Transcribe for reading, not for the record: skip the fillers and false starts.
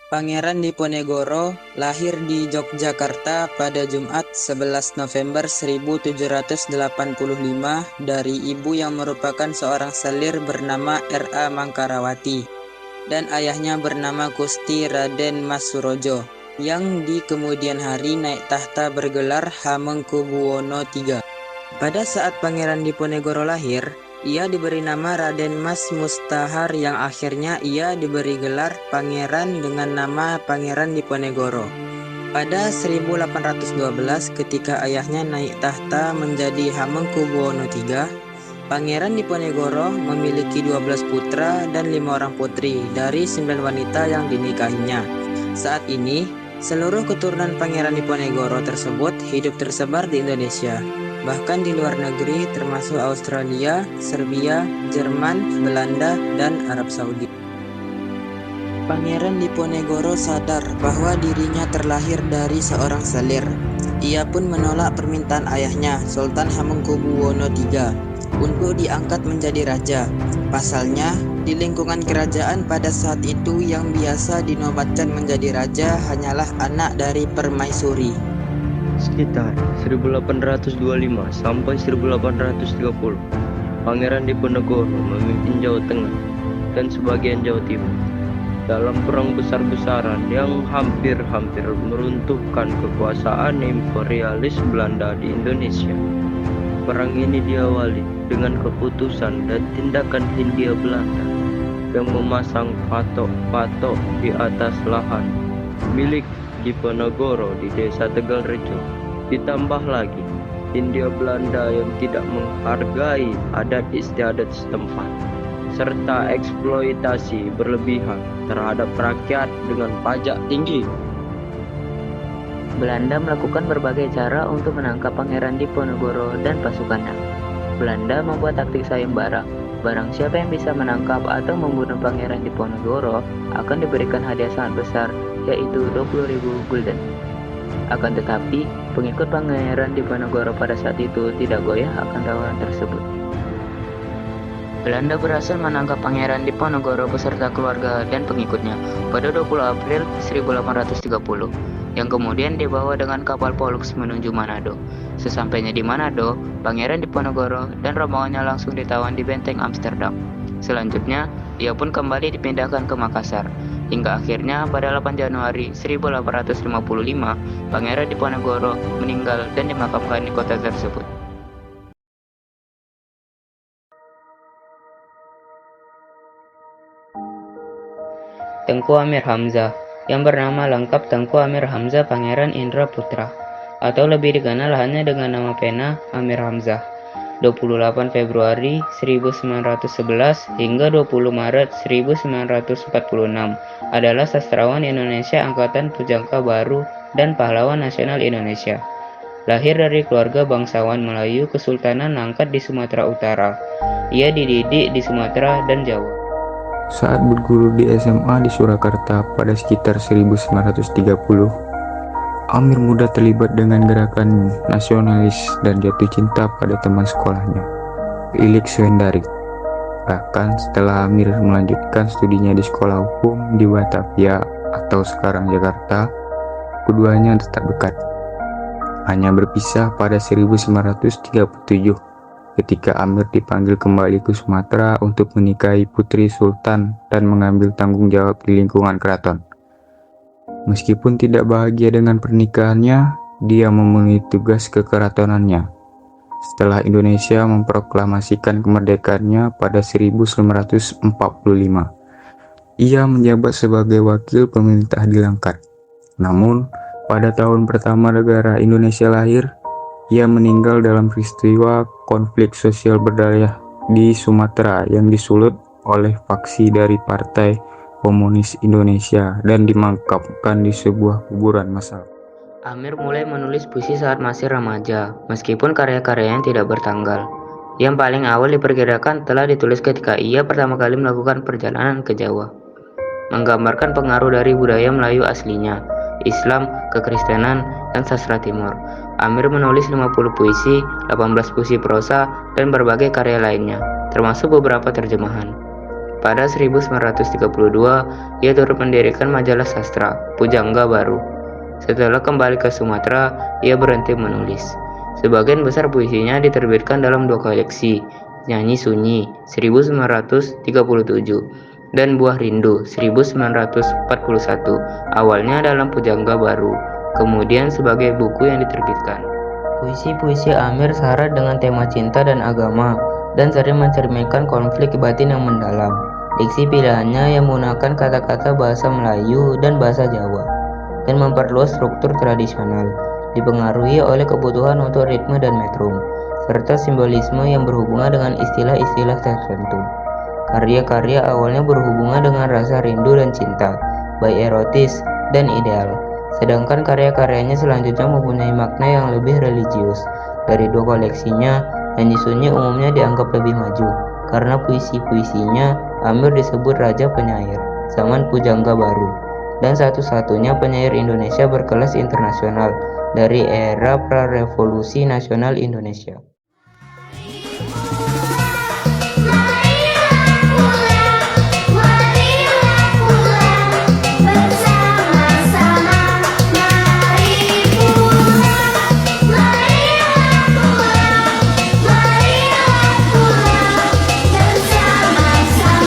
Pangeran Diponegoro lahir di Yogyakarta pada Jumat 11 November 1785 dari ibu yang merupakan seorang selir bernama R.A. Mangkarawati dan ayahnya bernama Gusti Raden Mas Surojo yang di kemudian hari naik tahta bergelar Hamengkubuwono III. Pada saat Pangeran Diponegoro lahir, ia diberi nama Raden Mas Mustahar yang akhirnya ia diberi gelar pangeran dengan nama Pangeran Diponegoro. Pada 1812 ketika ayahnya naik tahta menjadi Hamengkubuwono III, Pangeran Diponegoro memiliki 12 putra dan 5 orang putri dari 9 wanita yang dinikahinya. Saat ini, seluruh keturunan Pangeran Diponegoro tersebut hidup tersebar di Indonesia, bahkan di luar negeri termasuk Australia, Serbia, Jerman, Belanda, dan Arab Saudi. Pangeran Diponegoro sadar bahwa dirinya terlahir dari seorang selir. Ia pun menolak permintaan ayahnya, Sultan Hamengkubuwono III, untuk diangkat menjadi raja. Pasalnya, di lingkungan kerajaan pada saat itu yang biasa dinobatkan menjadi raja hanyalah anak dari permaisuri. Sekitar 1825 sampai 1830, Pangeran Diponegoro memimpin Jawa Tengah dan sebagian Jawa Timur dalam perang besar-besaran yang hampir-hampir meruntuhkan kekuasaan imperialis Belanda di Indonesia. Perang ini diawali dengan keputusan dan tindakan Hindia Belanda yang memasang patok-patok di atas lahan milik Diponegoro di desa Tegalrejo. Ditambah lagi Hindia Belanda yang tidak menghargai adat istiadat setempat serta eksploitasi berlebihan terhadap rakyat dengan pajak tinggi. Belanda melakukan berbagai cara untuk menangkap Pangeran Diponegoro dan pasukannya. Belanda membuat taktik sayembara. Barang siapa yang bisa menangkap atau membunuh Pangeran Diponegoro akan diberikan hadiah sangat besar, yaitu 20.000 gulden. Akan tetapi, pengikut Pangeran Diponegoro pada saat itu tidak goyah akan tawaran tersebut. Belanda berhasil menangkap Pangeran Diponegoro beserta keluarga dan pengikutnya pada 20 April 1830, yang kemudian dibawa dengan kapal Pollux menuju Manado. Sesampainya di Manado, Pangeran Diponegoro dan rombongannya langsung ditawan di benteng Amsterdam. Selanjutnya, ia pun kembali dipindahkan ke Makassar. Hingga akhirnya pada 8 Januari 1855, Pangeran Diponegoro meninggal dan dimakamkan di kota tersebut. Tengku Amir Hamzah, yang bernama lengkap Tengku Amir Hamzah Pangeran Indra Putra, atau lebih dikenal hanya dengan nama pena Amir Hamzah, 28 Februari 1911 hingga 20 Maret 1946, adalah sastrawan Indonesia angkatan Pujangga Baru dan pahlawan nasional Indonesia. Lahir dari keluarga bangsawan Melayu Kesultanan Langkat di Sumatera Utara. Ia dididik di Sumatera dan Jawa. Saat berguru di SMA di Surakarta pada sekitar 1930, Amir muda terlibat dengan gerakan nasionalis dan jatuh cinta pada teman sekolahnya, Ilik Suhendari. Bahkan setelah Amir melanjutkan studinya di sekolah hukum di Batavia atau sekarang Jakarta, keduanya tetap dekat. Hanya berpisah pada 1937 ketika Amir dipanggil kembali ke Sumatera untuk menikahi putri sultan dan mengambil tanggung jawab di lingkungan keraton. Meskipun tidak bahagia dengan pernikahannya, dia memenuhi tugas kekeratonannya. Setelah Indonesia memproklamasikan kemerdekaannya pada 1945, ia menjabat sebagai wakil pemerintah di Langkat. Namun, pada tahun pertama negara Indonesia lahir, ia meninggal dalam peristiwa konflik sosial berdaya di Sumatera yang disulut oleh faksi dari Partai Komunis Indonesia dan dimakamkan di sebuah kuburan massal. Amir mulai menulis puisi saat masih remaja, meskipun karya-karyanya tidak bertanggal. Yang paling awal diperkirakan telah ditulis ketika ia pertama kali melakukan perjalanan ke Jawa, menggambarkan pengaruh dari budaya Melayu aslinya, Islam, kekristenan, dan sastra Timur. Amir menulis 50 puisi, 18 puisi prosa, dan berbagai karya lainnya, termasuk beberapa terjemahan. Pada 1932, ia turut mendirikan majalah sastra, Pujangga Baru. Setelah kembali ke Sumatera, ia berhenti menulis. Sebagian besar puisinya diterbitkan dalam 2 koleksi, Nyanyi Sunyi 1937 dan Buah Rindu 1941, awalnya dalam Pujangga Baru, kemudian sebagai buku yang diterbitkan. Puisi-puisi Amir syarat dengan tema cinta dan agama, dan sering mencerminkan konflik batin yang mendalam. Diksi pilihannya yang menggunakan kata-kata bahasa Melayu dan bahasa Jawa, dan memperluas struktur tradisional, dipengaruhi oleh kebutuhan untuk ritme dan metrum, serta simbolisme yang berhubungan dengan istilah-istilah tertentu. Karya-karya awalnya berhubungan dengan rasa rindu dan cinta, baik erotis dan ideal. Sedangkan karya-karyanya selanjutnya mempunyai makna yang lebih religius. Dari 2 koleksinya, Nyanyi Sunyi umumnya dianggap lebih maju, karena puisi-puisinya Amir disebut Raja Penyair zaman Pujangga Baru, dan satu-satunya penyair Indonesia berkelas internasional dari era pra-revolusi nasional Indonesia.